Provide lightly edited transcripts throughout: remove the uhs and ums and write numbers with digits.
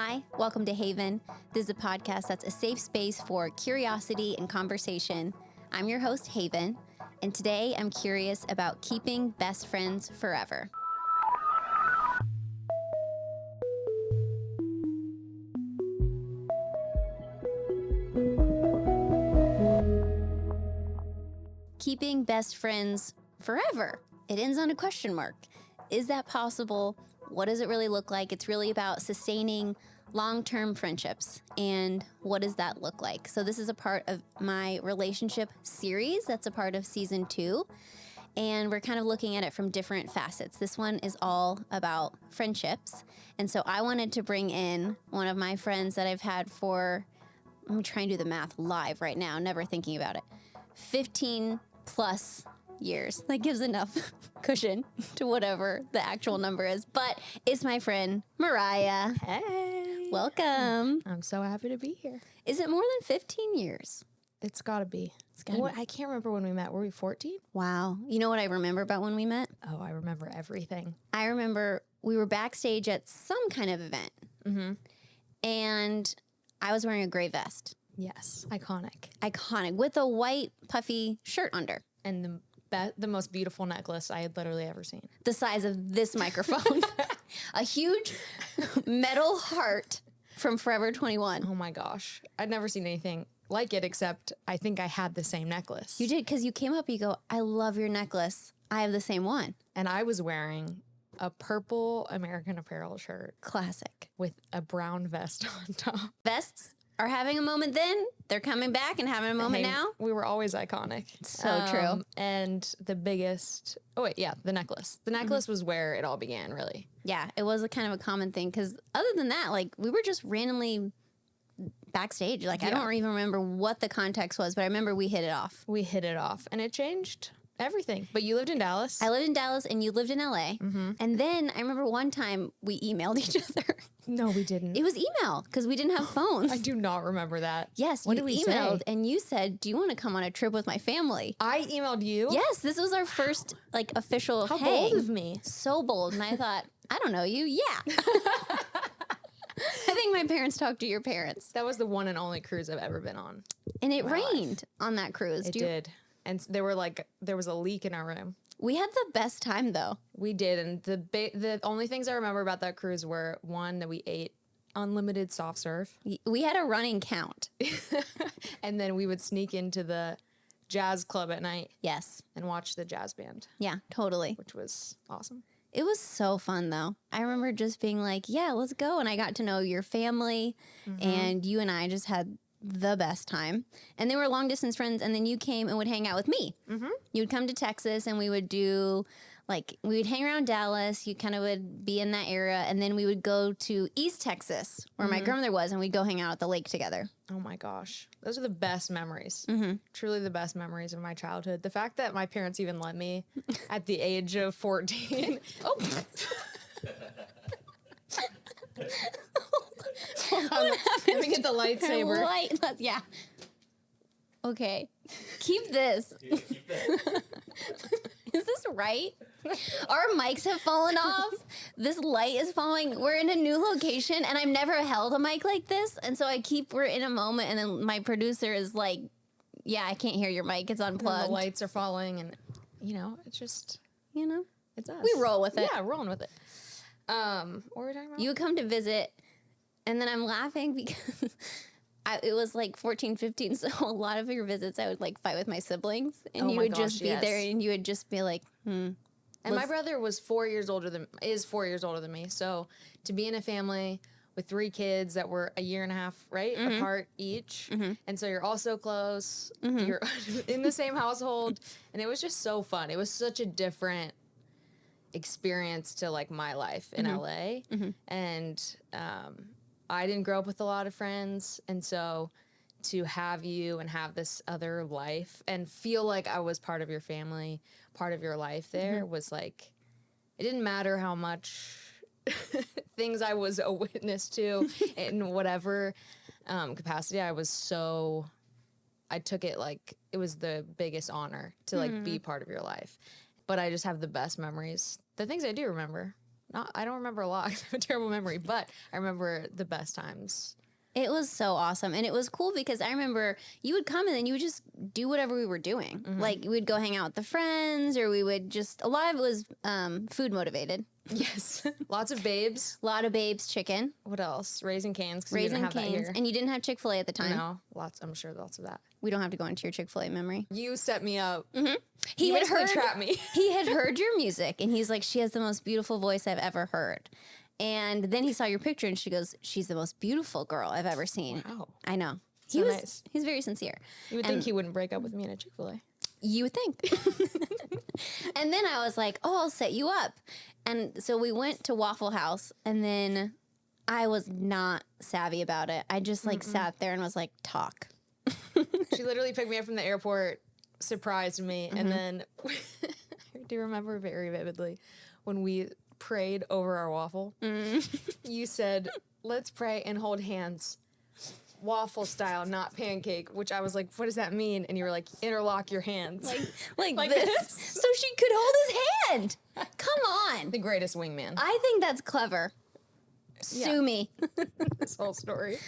Hi, welcome to Haven. This is a podcast that's a safe space for curiosity and conversation. I'm your host, Haven, and today I'm curious about keeping best friends forever. Keeping best friends forever. It ends on a question mark. Is that possible? What does it really look like? It's really about sustaining long-term friendships. And what does that look like? So this is a part of my relationship series. That's a part of season 2. And we're kind of looking at it from different facets. This one is all about friendships. And so I wanted to bring in one of my friends that I've had for, I'm trying to do the math live right now, never thinking about it, 15 plus years. That gives enough cushion to whatever the actual number is. But it's my friend, Mariah. Hey. Welcome. I'm so happy to be here. Is it more than 15 years? It's got to be. I can't remember when we met. Were we 14? Wow. You know what I remember about when we met? Oh, I remember everything. I remember we were backstage at some kind of event. Mm-hmm. And I was wearing a gray vest. Yes. Iconic. Iconic. With a white puffy shirt under. And the most beautiful necklace I had literally ever seen. The size of this microphone. A huge metal heart from Forever 21. Oh my gosh. I'd never seen anything like it, except I think I had the same necklace. You did, because you came up, you go, I love your necklace. I have the same one. And I was wearing a purple American Apparel shirt. Classic. With a brown vest on top. Vests are having a moment then. They're coming back and having a moment now. We were always iconic. So true. And the biggest, the necklace. The necklace was where it all began, really. Yeah, it was a kind of a common thing, because other than that, like, we were just randomly backstage. Like, I don't even remember what the context was, but I remember we hit it off. And it changed everything. But you lived in Dallas. I lived in Dallas and you lived in LA. Mm-hmm. And then I remember one time we emailed each other. No, we didn't. It was email, because we didn't have phones. I do not remember that. Yes, what you did we emailed say? And you said, do you want to come on a trip with my family? I emailed you? Yes, this was our first like official How hang. bold of me. So bold. And I thought, I don't know you. Yeah. I think my parents talked to your parents. That was the one and only cruise I've ever been on. And it rained on that cruise. It did. And there was a leak in our room. We had the best time, though. We did. And the only things I remember about that cruise were, one, that we ate unlimited soft serve. We had a running count. And then we would sneak into the jazz club at night. Yes. And watch the jazz band. Yeah, totally. Which was awesome. It was so fun, though. I remember just being like, yeah, let's go. And I got to know your family, and you and I just had the best time. And they were long distance friends, and then you came and would hang out with me. Mm-hmm. You would come to Texas, and we would do, we would hang around Dallas. You kind of would be in that area, and then we would go to East Texas, where my grandmother was, and we'd go hang out at the lake together. Oh my gosh. Those are the best memories. Mm-hmm. Truly the best memories of my childhood. The fact that my parents even let me at the age of 14. Oh. Hold on. Let me get the lightsaber. Yeah. Okay. Keep this. Yeah, keep that. Is this right? Our mics have fallen off. This light is falling. We're in a new location, and I've never held a mic like this. And so we're in a moment, and then my producer is like, yeah, I can't hear your mic. It's unplugged. And the lights are falling, and, it's just, it's us. We roll with it. Yeah, rolling with it. What were we talking about? You would come to visit, and then I'm laughing because it was like 14, 15, so a lot of your visits I would fight with my siblings, and you would just be there, and you would just be like, And my brother is 4 years older than me, so to be in a family with 3 kids that were a year and a half, apart each, and so you're all so close, you're in the same household, and it was just so fun. It was such a different experience to my life in LA, and I didn't grow up with a lot of friends, and so to have you and have this other life and feel like I was part of your family, part of your life there was it didn't matter how much things I was a witness to in whatever capacity. I took it it was the biggest honor to be part of your life. But I just have the best memories. The things I do remember. I don't remember a lot. I have a terrible memory, but I remember the best times. It was so awesome. And it was cool because I remember you would come and then you would just do whatever we were doing. Like we'd go hang out with the friends, or we would just, a lot of it was food motivated. Yes. Lots of babes. A lot of babes chicken. What else? Raising Cane's. 'Cause Raising you didn't have that Cane's. here. And you didn't have Chick-fil-A at the time. No. I'm sure lots of that. We don't have to go into your Chick-fil-A memory. You set me up. He You had basically heard, trapped me. he had heard your music and he's like, she has the most beautiful voice I've ever heard. And then he saw your picture and she goes, she's the most beautiful girl I've ever seen. Wow. I know. So nice. He's very sincere. You would think he wouldn't break up with me in a Chick-fil-A. You would think. And then I was like, oh, I'll set you up. And so we went to Waffle House, and then I was not savvy about it. I just like sat there and was like, talk. She literally picked me up from the airport, surprised me, and then I do remember very vividly when we prayed over our waffle. You said, let's pray and hold hands. Waffle style, not pancake, which I was like, what does that mean? And you were like, interlock your hands. Like this. So she could hold his hand. Come on. The greatest wingman. I think that's clever. Sue me. This whole story.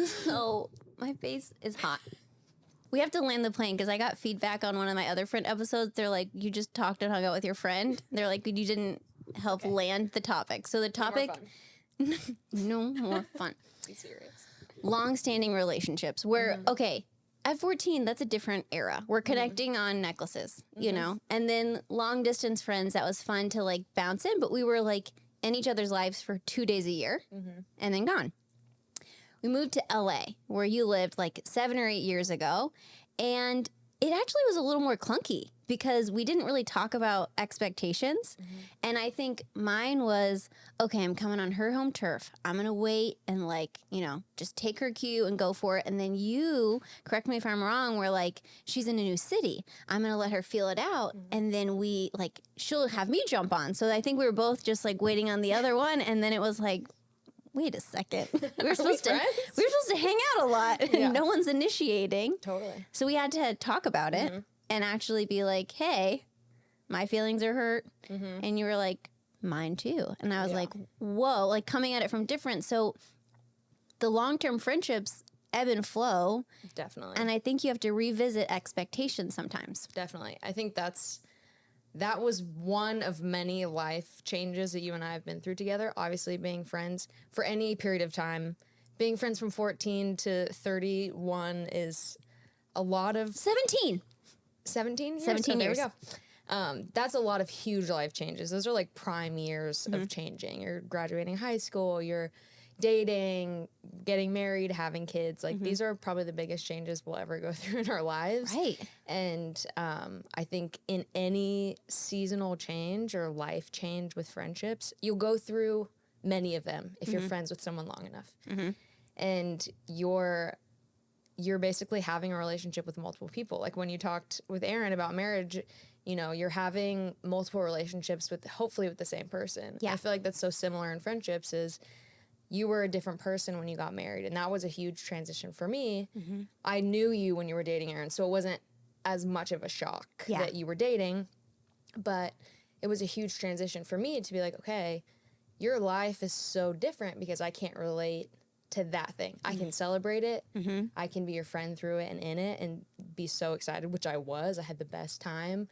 So my face is hot. We have to land the plane because I got feedback on one of my other friend episodes. They're like, you just talked and hung out with your friend. They're like, you didn't help land the topic. So the topic, no more fun. Be serious. Long-standing relationships where, okay, at 14, that's a different era. We're connecting on necklaces, you know? And then long-distance friends, that was fun to, like, bounce in, but we were, like, in each other's lives for 2 days a year and then gone. We moved to LA, where you lived, like, 7 or 8 years ago, and it actually was a little more clunky because we didn't really talk about expectations. And I think mine was, okay, I'm coming on her home turf. I'm going to wait and, like, you know, just take her cue and go for it. And then you, correct me if I'm wrong, were like, she's in a new city. I'm going to let her feel it out. And then she'll have me jump on. So I think we were both just, like, waiting on the other one. And then it was like, wait a second. We were supposed to hang out a lot and no one's initiating. Totally. So we had to talk about it and actually be like, hey, my feelings are hurt. And you were like, mine too. And I was like, whoa, like coming at it from different. So the long-term friendships ebb and flow. Definitely. And I think you have to revisit expectations sometimes. Definitely. I think that was one of many life changes that you and I have been through together. Obviously, being friends for any period of time, being friends from 14 to 31 is a lot of 17 years. 17 years. There we go. That's a lot of huge life changes. Those are like prime years of changing. You're graduating high school, you're dating, getting married, having kids. Like these are probably the biggest changes we'll ever go through in our lives. Right. And I think in any seasonal change or life change with friendships, you'll go through many of them if you're friends with someone long enough. And you're basically having a relationship with multiple people. Like when you talked with Aaron about marriage, you know, you're having multiple relationships hopefully with the same person. Yeah. I feel like that's so similar in friendships is you were a different person when you got married. And that was a huge transition for me. I knew you when you were dating Aaron, so it wasn't as much of a shock that you were dating. But it was a huge transition for me to be like, okay, your life is so different because I can't relate to that thing. I can celebrate it. I can be your friend through it and in it and be so excited, which I was. I had the best time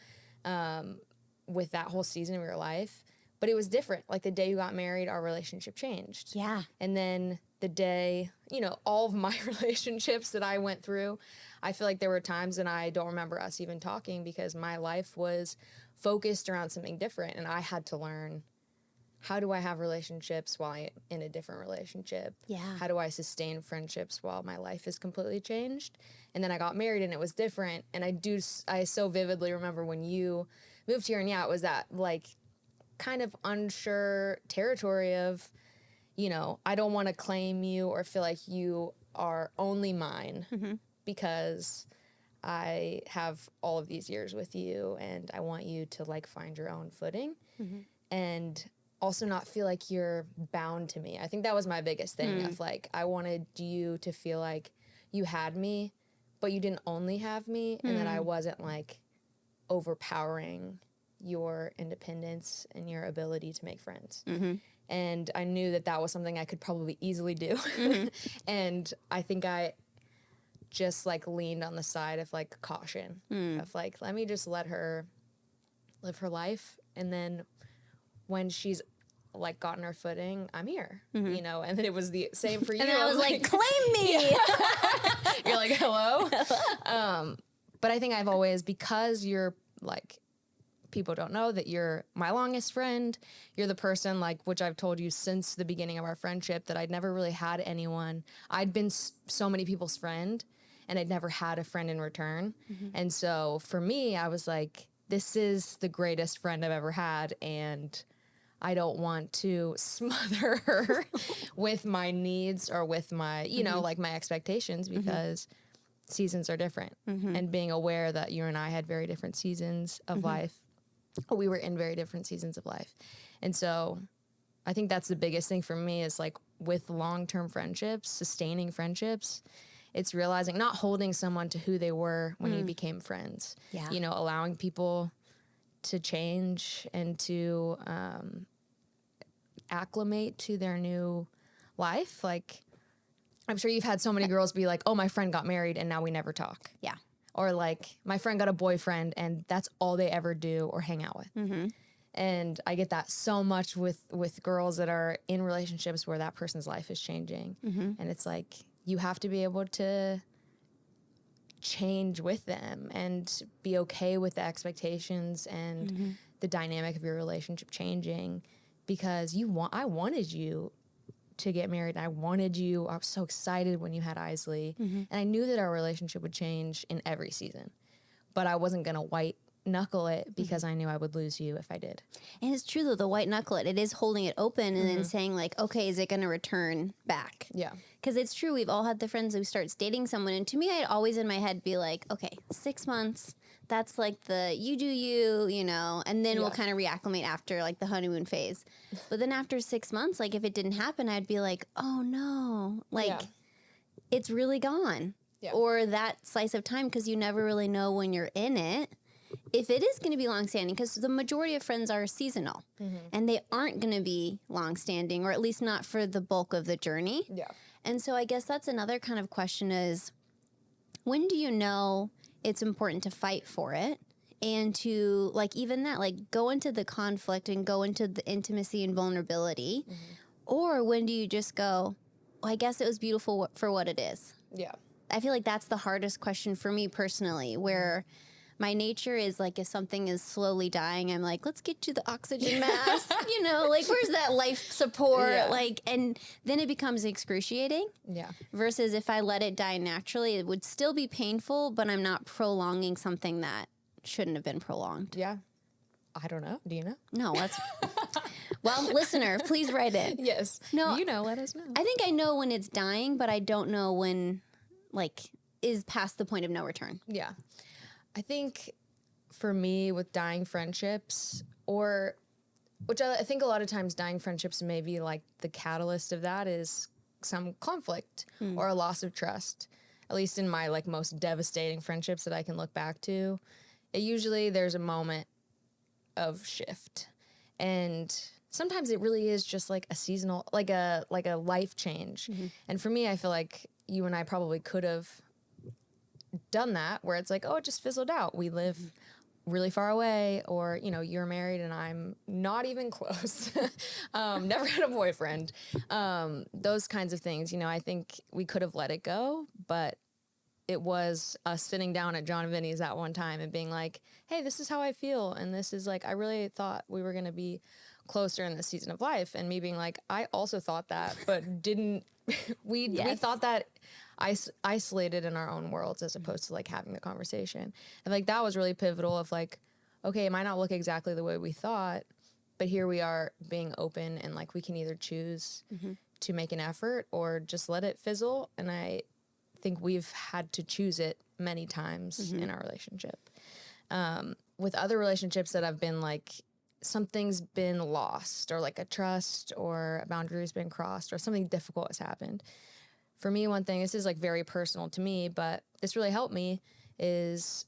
with that whole season of your life. But it was different. Like the day you got married, our relationship changed. Yeah. And then the day, you know, all of my relationships that I went through, I feel like there were times and I don't remember us even talking because my life was focused around something different. And I had to learn, how do I have relationships while I'm in a different relationship? Yeah. How do I sustain friendships while my life is completely changed? And then I got married and it was different. And I so vividly remember when you moved here and it was that like kind of unsure territory of, you know, I don't want to claim you or feel like you are only mine because I have all of these years with you and I want you to like find your own footing and also not feel like you're bound to me. I think that was my biggest thing of like, I wanted you to feel like you had me, but you didn't only have me and that I wasn't like overpowering your independence and your ability to make friends. And I knew that that was something I could probably easily do. And I think I just like leaned on the side of like caution of like, let me just let her live her life. And then when she's like gotten her footing, I'm here, you know? And then it was the same for you. And then I was like, claim me. You're like, hello. But I think I've always, because you're like, people don't know that you're my longest friend. You're the person, like, which I've told you since the beginning of our friendship, that I'd never really had anyone. I'd been so many people's friend, and I'd never had a friend in return. And so for me, I was like, this is the greatest friend I've ever had, and I don't want to smother her with my needs or with my, you know, like my expectations, because seasons are different. And being aware that you and I had very different seasons of life. We were in very different seasons of life. And so I think that's the biggest thing for me is like with long-term friendships, sustaining friendships, it's realizing, not holding someone to who they were when you became friends. Yeah. You know, allowing people to change and to acclimate to their new life. Like, I'm sure you've had so many girls be like, oh, my friend got married and now we never talk. Yeah. Or like, my friend got a boyfriend and that's all they ever do or hang out with. And I get that so much with girls that are in relationships where that person's life is changing. And it's like, you have to be able to change with them and be okay with the expectations and the dynamic of your relationship changing, because I wanted you to get married. I was so excited when you had Isley, and I knew that our relationship would change in every season, but I wasn't going to white knuckle it because I knew I would lose you if I did. And it's true though, the white knuckle it is holding it open and then saying like, okay, is it going to return back? Yeah. Because it's true, we've all had the friends who starts dating someone, and to me, I'd always in my head be like, okay, 6 months, that's like the you do you know, and then we'll kind of reacclimate after like the honeymoon phase. But then after 6 months, like if it didn't happen, I'd be like, oh no, like it's really gone. Or that slice of time, because you never really know when you're in it, if it is going to be long-standing, because the majority of friends are seasonal, and they aren't going to be long-standing, or at least not for the bulk of the journey. Yeah. And so I guess that's another kind of question is, when do you know it's important to fight for it? And to, like, even that, like, go into the conflict and go into the intimacy and vulnerability? Or when do you just go, well, I guess it was beautiful for what it is? Yeah. I feel like that's the hardest question for me personally, where my nature is like, if something is slowly dying, I'm like, let's get to the oxygen mask, you know, like, where's that life support? Like, and then it becomes excruciating. Yeah. Versus if I let it die naturally, it would still be painful, but I'm not prolonging something that shouldn't have been prolonged. Yeah. I don't know. Do you know? No, that's, well, listener, please write in. Yes. No, you know, let us know. I think I know when it's dying, but I don't know when, like, is past the point of no return. Yeah. I think for me with dying friendships, or which I think a lot of times dying friendships may be like the catalyst of that, is some conflict or a loss of trust. At least in my like most devastating friendships that I can look back to, usually there's a moment of shift. And sometimes it really is just like a seasonal, like a life change. And for me, I feel like you and I probably could have done that, where it's like, oh, it just fizzled out. We live really far away, or, you know, you're married and I'm not even close. Never had a boyfriend. Those kinds of things, you know, I think we could have let it go, but it was us sitting down at John and Vinny's that one time and being like, hey, this is how I feel. And this is like, I really thought we were going to be closer in this season of life. And me being like, I also thought that, but didn't, we thought that isolated in our own worlds as opposed to like having the conversation. And like, that was really pivotal of like, okay, it might not look exactly the way we thought, but here we are being open, and like, we can either choose to make an effort or just let it fizzle. And I think we've had to choose it many times in our relationship. With other relationships that have been like, something's been lost, or like a trust or a boundary has been crossed, or something difficult has happened. For me, one thing, this is like very personal to me, but this really helped me, is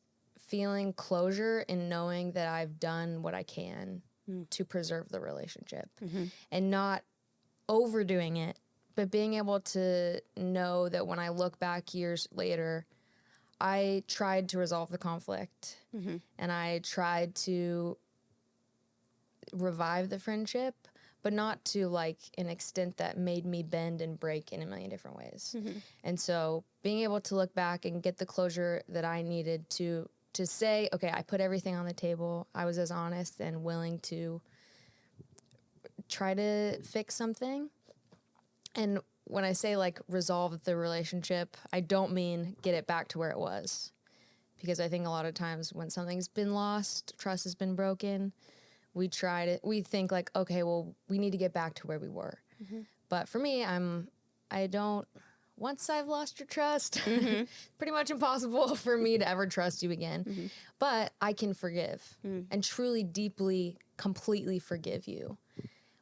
feeling closure in knowing that I've done what I can to preserve the relationship and not overdoing it, but being able to know that when I look back years later, I tried to resolve the conflict and I tried to revive the friendship, but not to like an extent that made me bend and break in a million different ways. And so being able to look back and get the closure that I needed to say, okay, I put everything on the table. I was as honest and willing to try to fix something. And when I say like resolve the relationship, I don't mean get it back to where it was. Because I think a lot of times when something's been lost, trust has been broken, we think like, okay, well, we need to get back to where we were. But for me, once I've lost your trust, pretty much impossible for me to ever trust you again. But I can forgive and truly, deeply, completely forgive you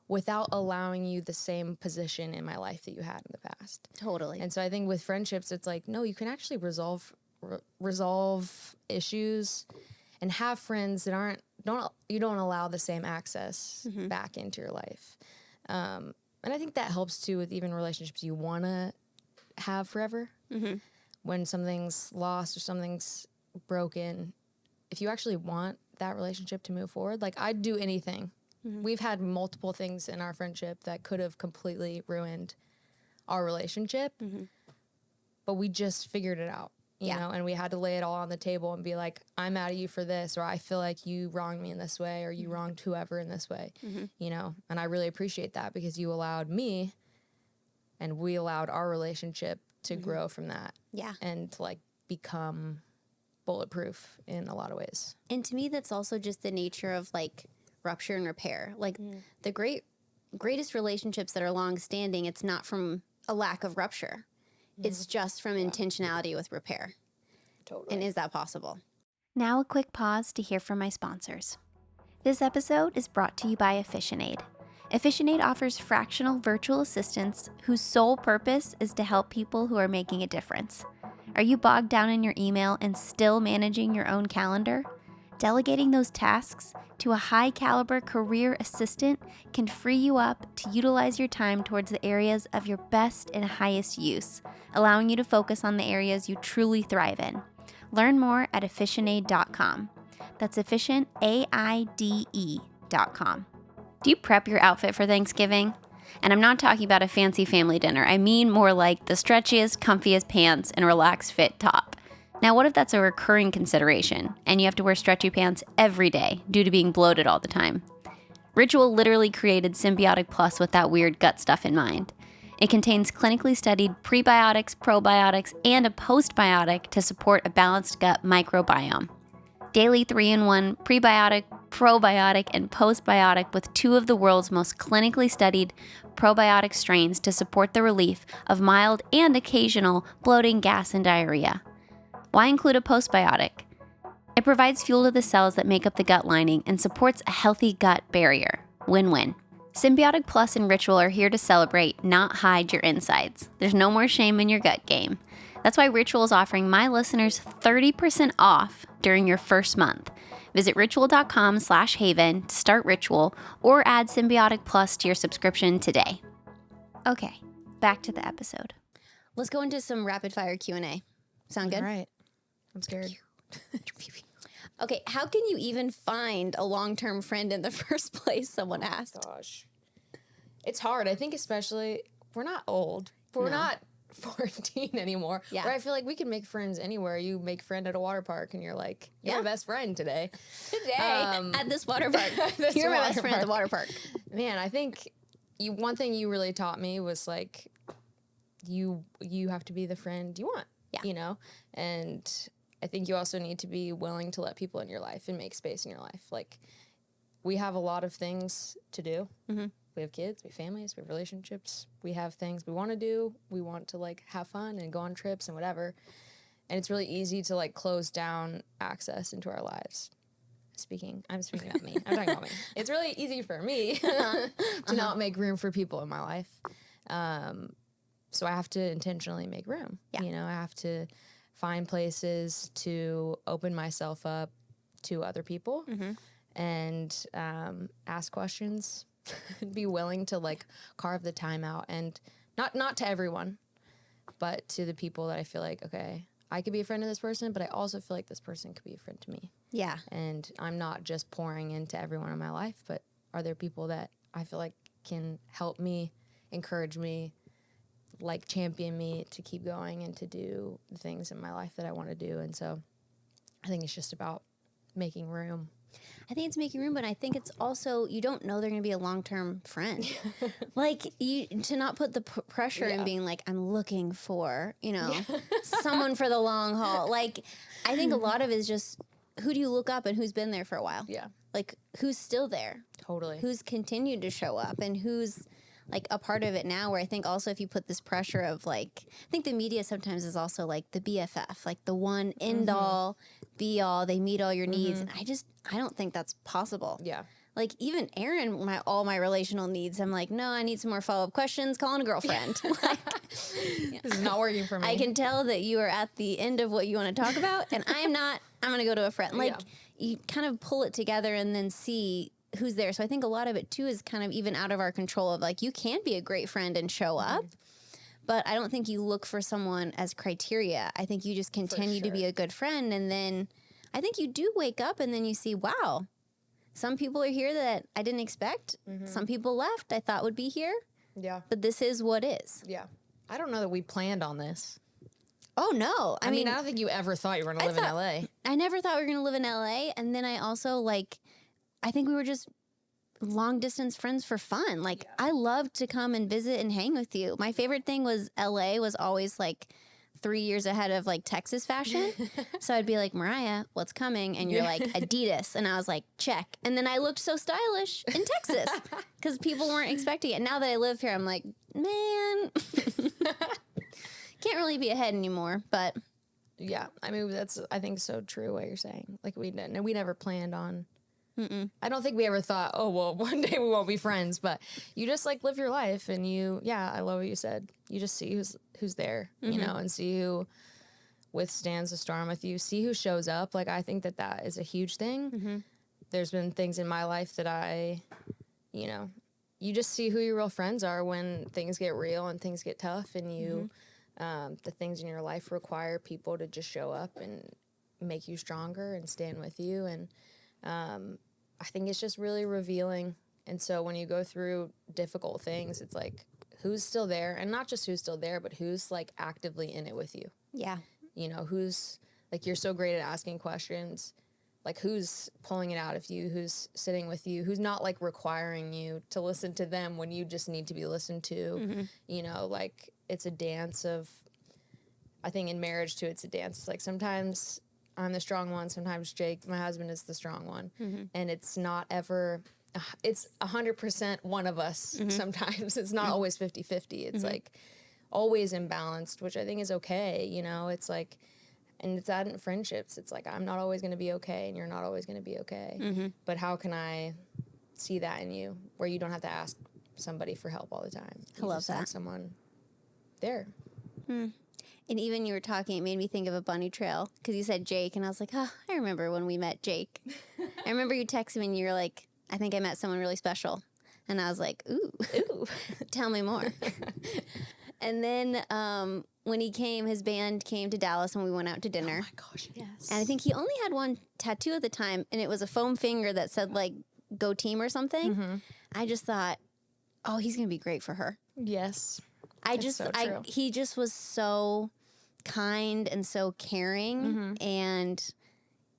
without allowing you the same position in my life that you had in the past. Totally. And so I think with friendships, it's like, no, you can actually resolve issues and have friends that you don't allow the same access back into your life. And I think that helps too with even relationships you want to have forever. When something's lost or something's broken, if you actually want that relationship to move forward, like I'd do anything. We've had multiple things in our friendship that could have completely ruined our relationship, but we just figured it out, you know, and we had to lay it all on the table and be like, I'm mad at you for this, or I feel like you wronged me in this way, or you wronged whoever in this way, you know, and I really appreciate that because you allowed me and we allowed our relationship to grow from that. Yeah. And to like become bulletproof in a lot of ways. And to me, that's also just the nature of like rupture and repair. Like the greatest relationships that are long-standing, it's not from a lack of rupture. It's just from intentionality with repair. Totally. And is that possible? Now a quick pause to hear from my sponsors. This episode is brought to you by EfficientAid. EfficientAid offers fractional virtual assistants whose sole purpose is to help people who are making a difference. Are you bogged down in your email and still managing your own calendar? Delegating those tasks to a high-caliber career assistant can free you up to utilize your time towards the areas of your best and highest use, allowing you to focus on the areas you truly thrive in. Learn more at efficientaid.com. That's efficient, AIDE.com. Do you prep your outfit for Thanksgiving? And I'm not talking about a fancy family dinner. I mean more like the stretchiest, comfiest pants and relaxed fit top. Now, what if that's a recurring consideration and you have to wear stretchy pants every day due to being bloated all the time? Ritual literally created Symbiotic Plus with that weird gut stuff in mind. It contains clinically studied prebiotics, probiotics, and a postbiotic to support a balanced gut microbiome. Daily 3-in-1 prebiotic, probiotic, and postbiotic with 2 of the world's most clinically studied probiotic strains to support the relief of mild and occasional bloating, gas, and diarrhea. Why include a postbiotic? It provides fuel to the cells that make up the gut lining and supports a healthy gut barrier. Win-win. Symbiotic Plus and Ritual are here to celebrate, not hide your insides. There's no more shame in your gut game. That's why Ritual is offering my listeners 30% off during your first month. Visit ritual.com/haven to start Ritual or add Symbiotic Plus to your subscription today. Okay, back to the episode. Let's go into some rapid fire Q&A. Sound good? All right. I'm scared. Okay, how can you even find a long-term friend in the first place? Someone asked. Gosh. It's hard. I think especially, we're not old. We're not 14 anymore. Yeah. Where I feel like we can make friends anywhere. You make a friend at a water park and you're like, you're my best friend today. At this water park. You're my best friend at the water park. Man, I think one thing you really taught me was like, you have to be the friend you want. Yeah. You know? And I think you also need to be willing to let people in your life and make space in your life. Like, we have a lot of things to do. Mm-hmm. We have kids, we have families, we have relationships. We have things we want to do. We want to, like, have fun and go on trips and whatever. And it's really easy to, like, close down access into our lives. I'm speaking about me. I'm talking about me. It's really easy for me to not make room for people in my life. So I have to intentionally make room. Yeah. You know, I have to find places to open myself up to other people and ask questions, be willing to like carve the time out, and not to everyone, but to the people that I feel like, okay, I could be a friend of this person, but I also feel like this person could be a friend to me. Yeah. And I'm not just pouring into everyone in my life, but are there people that I feel like can help me, encourage me, like champion me to keep going and to do the things in my life that I want to do. And so I think it's just about making room. I think it's making room, but I think it's also, you don't know they're going to be a long-term friend. Like, to not put the pressure in being like, I'm looking for, someone for the long haul. Like, I think a lot of it is just, who do you look up and who's been there for a while? Yeah. Like, who's still there? Totally. Who's continued to show up and who's like a part of it now, where I think also if you put this pressure of like, I think the media sometimes is also like the BFF, like the one end all, be all, they meet all your needs. And I don't think that's possible. Yeah. Like even Aaron, all my relational needs, I'm like, no, I need some more follow-up questions, calling a girlfriend. This is not working for me. I can tell that you are at the end of what you want to talk about, and I am not. I'm going to go to a friend. Like you kind of pull it together and then see who's there. So I think a lot of it too is kind of even out of our control of like, you can be a great friend and show up, but I don't think you look for someone as criteria. I think you just continue to be a good friend. And then I think you do wake up and then you see, wow, some people are here that I didn't expect. Some people left I thought would be here. Yeah. But this is what is. Yeah. I don't know that we planned on this. Oh, no. I mean, I don't think you ever thought you were going to live in LA. I never thought we were going to live in LA. And then I also I think we were just long distance friends for fun. Like I loved to come and visit and hang with you. My favorite thing was LA was always like 3 years ahead of like Texas fashion. So I'd be like, Mariah, what's coming? And you're like, Adidas. And I was like, check. And then I looked so stylish in Texas because people weren't expecting it. Now that I live here, I'm like, man, can't really be ahead anymore. But yeah, I mean, that's, I think, so true what you're saying. Like we never planned on. I don't think we ever thought, oh, well, one day we won't be friends, but you just like live your life and I love what you said. You just see who's there, and see who withstands the storm with you, see who shows up. Like, I think that is a huge thing. There's been things in my life that you just see who your real friends are when things get real and things get tough, and the things in your life require people to just show up and make you stronger and stand with you. And, I think it's just really revealing. And so when you go through difficult things, it's like, who's still there? And not just who's still there, but who's like actively in it with you. yeah. Who's like, you're so great at asking questions. Like, who's pulling it out of you? Who's sitting with you? Who's not like requiring you to listen to them when you just need to be listened to? Like it's a dance of, I think in marriage too, it's a dance. It's like sometimes I'm the strong one. Sometimes Jake, my husband, is the strong one. And it's not ever, it's 100% one of us. Sometimes it's not always 50-50. It's like always imbalanced, which I think is okay. It's like, and it's that in friendships. It's like, I'm not always going to be okay and you're not always going to be okay. But how can I see that in you where you don't have to ask somebody for help all the time? I love that. Have someone there. And even you were talking, it made me think of a bunny trail because you said Jake, and I was like, oh, I remember when we met Jake. I remember you texted me and you were like, I think I met someone really special. And I was like, ooh, tell me more. And then when he came, his band came to Dallas and we went out to dinner. Oh my gosh, yes. And I think he only had one tattoo at the time, and it was a foam finger that said like, go team or something. I just thought, oh, he's going to be great for her. Yes. He just was so kind and so caring, and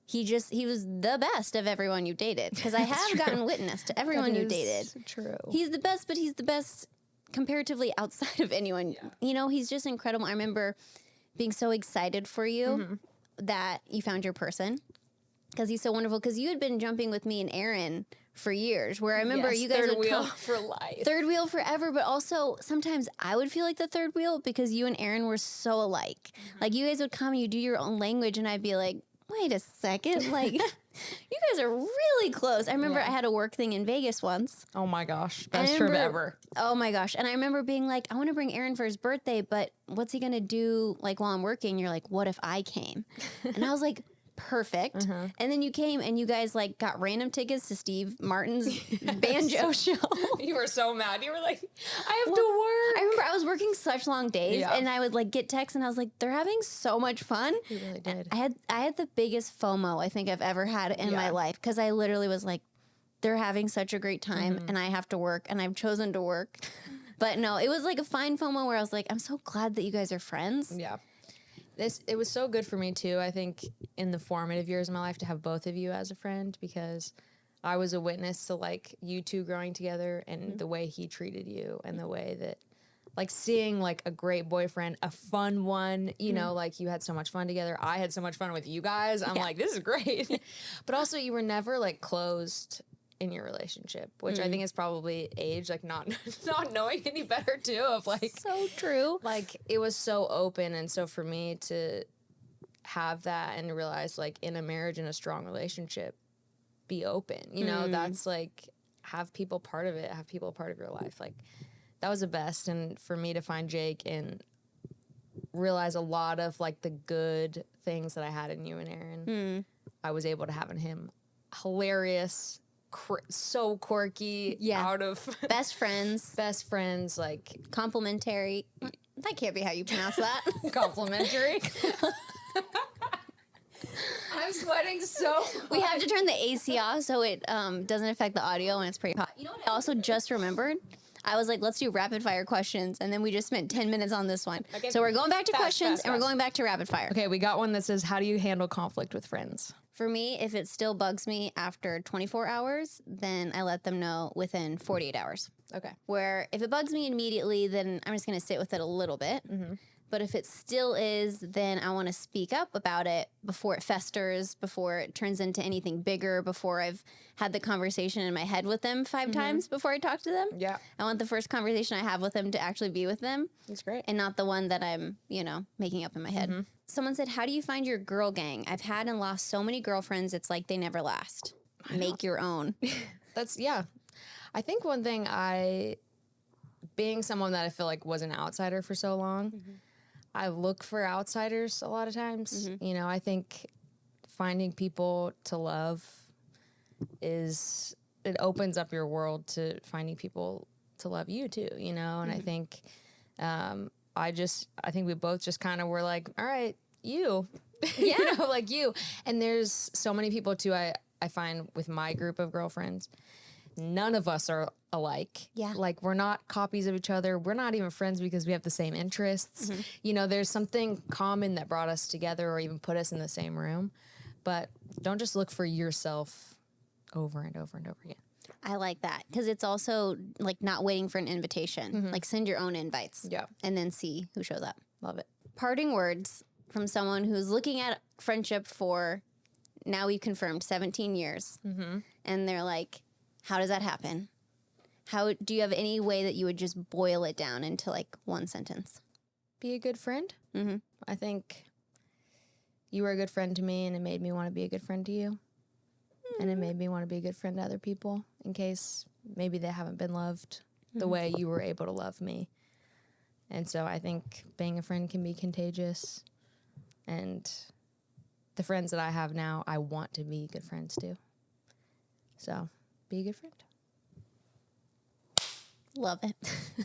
he was the best of everyone you dated, because I have gotten witness to everyone you dated. True. He's the best, but he's the best comparatively outside of anyone. He's just incredible. I remember being so excited for you that you found your person, because he's so wonderful, because you had been jumping with me and Aaron for years, where I remember you guys would would come for life. Third wheel forever, but also sometimes I would feel like the third wheel because you and Aaron were so alike. Like you guys would come and you do your own language and I'd be like, wait a second, like You guys are really close. I remember I had a work thing in Vegas once. Oh my gosh. Best trip ever. Oh my gosh. And I remember being like, I want to bring Aaron for his birthday, but what's he going to do like while I'm working? You're like, what if I came? And I was like, perfect. And then you came and you guys like got random tickets to Steve Martin's banjo show. You were so mad. You were like, I have to work. I remember I was working such long days and I would like get texts and I was like, they're having so much fun. You really did. I had the biggest FOMO I think I've ever had in my life because I literally was like, they're having such a great time and I have to work and I've chosen to work. But no, it was like a fine FOMO where I was like, I'm so glad that you guys are friends. Yeah. It was so good for me too, I think, in the formative years of my life to have both of you as a friend because I was a witness to like you two growing together and the way he treated you and the way that like seeing like a great boyfriend, a fun one, you know, like you had so much fun together. I had so much fun with you guys. I'm like, this is great. But also you were never like closed in your relationship, which I think is probably age, like not knowing any better too, of like So true. like it was so open. And so for me to have that and realize like in a marriage, in a strong relationship, be open, you know, that's like have people part of it, have people a part of your life. Like that was the best. And for me to find Jake and realize a lot of like the good things that I had in you and Aaron, I was able to have in him. Hilarious, so quirky, out of Best friends, like complimentary. That can't be how you pronounce that. complimentary. I'm sweating so We have to turn the AC off so it doesn't affect the audio when it's pretty hot. You know what I also just remembered? I was like, let's do rapid fire questions. And then we just spent 10 minutes on this one. Okay. So we're going back to questions and we're going back to rapid fire. Okay, we got one that says, how do you handle conflict with friends? For me, if it still bugs me after 24 hours, then I let them know within 48 hours. Okay. Where if it bugs me immediately, then I'm just going to sit with it a little bit. But if it still is, then I want to speak up about it before it festers, before it turns into anything bigger, before I've had the conversation in my head with them 5 times before I talk to them. Yeah. I want the first conversation I have with them to actually be with them. That's great. And not the one that I'm, making up in my head. Someone said, how do you find your girl gang? I've had and lost so many girlfriends, it's like they never last. Make your own. I think one thing being someone that I feel like was an outsider for so long, I look for outsiders a lot of times. You know, I think finding people to love it opens up your world to finding people to love you too, you know? And I think, I think we both just kind of were like, all right, you, you know, like you. And there's so many people too, I find with my group of girlfriends, none of us are alike. Yeah. Like we're not copies of each other. We're not even friends because we have the same interests. You know, there's something common that brought us together or even put us in the same room. But don't just look for yourself over and over and over again. I like that because it's also like not waiting for an invitation. Like send your own invites. Yeah. And then see who shows up. Love it. Parting words from someone who's looking at friendship for, now we've confirmed, 17 years. And they're like, how does that happen? How do you have any way that you would just boil it down into like one sentence? Be a good friend. I think you were a good friend to me and it made me want to be a good friend to you. And it made me want to be a good friend to other people in case maybe they haven't been loved the way you were able to love me. And so I think being a friend can be contagious. And the friends that I have now, I want to be good friends too. So be a good friend. Love it.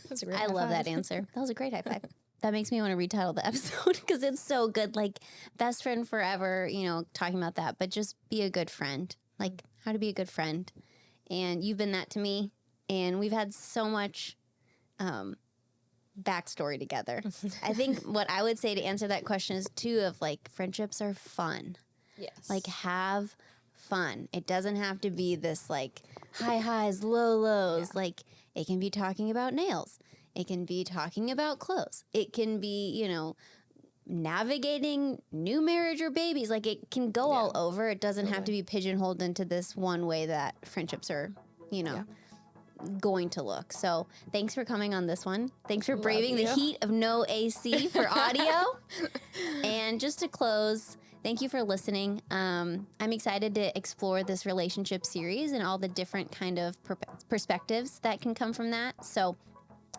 That's a great I love high that five. answer. That was a great high five. That makes me want to retitle the episode because it's so good. Like best friend forever, talking about that, but just be a good friend. Like how to be a good friend. And you've been that to me. And we've had so much backstory together. I think what I would say to answer that question is too of like friendships are fun. Yes. Like have fun. It doesn't have to be this like high highs, low lows. Yeah. Like it can be talking about nails. It can be talking about clothes. It can be, navigating new marriage or babies. Like it can go all over. It doesn't have to be pigeonholed into this one way that friendships are, going to look. So thanks for coming on this one. Thanks for braving the heat of no AC for audio. And just to close, thank you for listening. I'm excited to explore this relationship series and all the different kind of perspectives that can come from that. So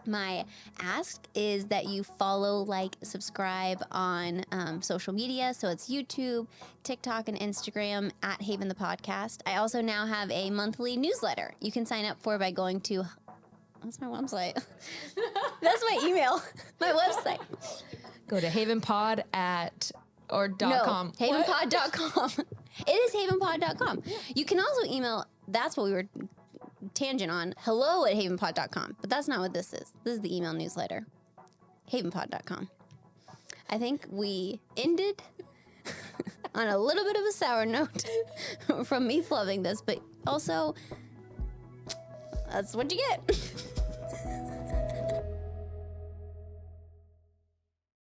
my ask is that you follow, like, subscribe on social media. So it's YouTube, TikTok, and Instagram at Haven the Podcast. I also now have a monthly newsletter you can sign up for by going to, that's my website. That's my email, my website. Go to havenpod .com. Havenpod.com. It is havenpod.com. You can also email, that's what we were tangent on, hello@havenpod.com. But that's not what this is. This is the email newsletter. Havenpod.com. I think we ended on a little bit of a sour note from me flubbing this, but also, that's what you get.